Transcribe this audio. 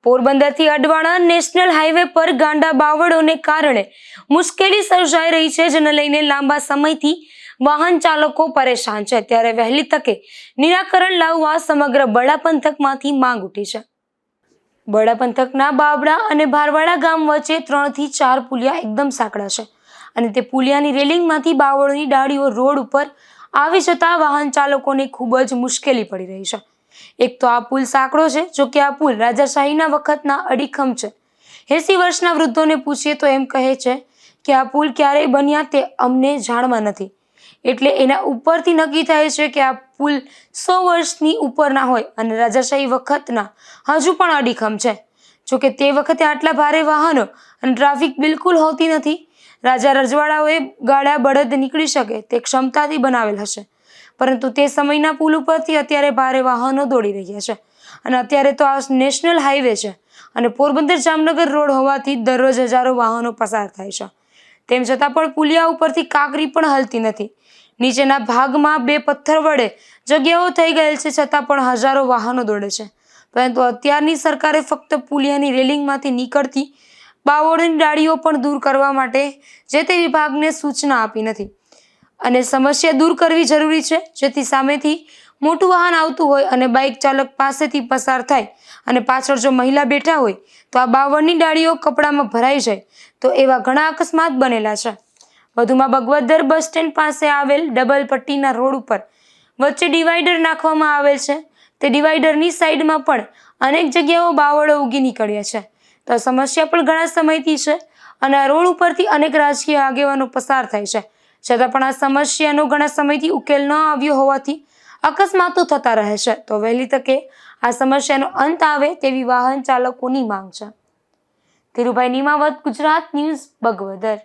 પોરબંદરથી Advana national highway પર ગાંડા બાવળોને કારણે મુશ્કેલી સર્જાઈ રહી છે, જેને લઈને લાંબા સમયથી વાહન ચાલકો પરેશાન છે. ત્યારે વહેલી તકે નિરાકરણ લાવવા સમગ્ર બરડા પંથકમાંથી માંગ ઉઠી છે. બરડા પંથકના બાવડા અને ભારવાડા ગામ વચ્ચે 3 થી 4 પુલિયા એકદમ સાંકડા છે અને તે પુલિયાની રેલિંગમાંથી બાવળોની ડાળીઓ રોડ ઉપર આવી જતા વાહન ચાલકોને ખૂબ જ મુશ્કેલી પડી રહી છે. એક તો આ પુલ સાંકડો છે, જો કે આ પુલ રાજાશાહીના વખતના અડીખમ છે. 80 વર્ષના વૃદ્ધોને પૂછીએ તો એમ કહે છે કે આ પુલ ક્યારે બન્યા તે અમને જાણવા નથી. એટલે એના ઉપરથી નક્કી થાય છે કે આ પુલ 100 વર્ષની ઉપરના હોય અને રાજાશાહી વખતના હજુ પણ અડીખમ છે. જો કે તે વખતે આટલા ભારે વાહનો અને ટ્રાફિક બિલકુલ હોતી નથી. રાજા રજવાડાઓએ ગાડા બળદ નીકળી શકે તે ક્ષમતાથી બનાવેલ હશે, પરંતુ તે સમયના પુલ ઉપરથી અત્યારે ભારે વાહનો દોડી રહ્યા છે અને અત્યારે તો આ નેશનલ હાઈવે છે અને પોરબંદર જામનગર રોડ હોવાથી દરરોજ હજારો વાહનો પસાર થાય છે. તેમ છતાં પણ પુલિયા ઉપરથી કાંકરી પણ હલતી નથી. નીચેના ભાગમાં 2 પથ્થર વડે જગ્યાઓ થઈ ગયેલ છે, છતાં પણ હજારો વાહનો દોડે છે. પરંતુ અત્યારની સરકારે ફક્ત પુલિયાની રેલિંગમાંથી નીકળતી બાવળોની ડાળીઓ પણ દૂર કરવા માટે જે તે વિભાગને સૂચના આપી નથી અને સમસ્યા દૂર કરવી જરૂરી છે, જેથી સામેથી મોટું વાહન આવતું હોય અને બાઇક ચાલક પાસેથી પસાર થાય અને પાછળ જો મહિલા બેઠા હોય તો આ બાવળની ડાળીઓ કપડામાં ભરાઈ જાય તો એવા ઘણા અકસ્માત બનેલા છે. વધુમાં બગવદર બસ સ્ટેન્ડ પાસે આવેલ ડબલ પટ્ટીના રોડ ઉપર વચ્ચે ડિવાઈડર નાખવામાં આવેલ છે. તે ડિવાઈડરની સાઈડમાં પણ અનેક જગ્યાઓ બાવળો ઉગી નીકળ્યા છે. તો આ સમસ્યા પણ ઘણા સમયથી છે અને આ રોડ ઉપરથી અનેક રાજકીય આગેવાનો પસાર થાય છે, છતાં પણ આ સમસ્યાનો ઘણા સમયથી ઉકેલ ન આવ્યો હોવાથી અકસ્માતો થતા રહે છે. તો વહેલી તકે આ સમસ્યાનો અંત આવે તેવી વાહન ચાલકોની માંગ છે. ધીરુભાઈ નિમાવત, ગુજરાત ન્યૂઝ, બગવદર.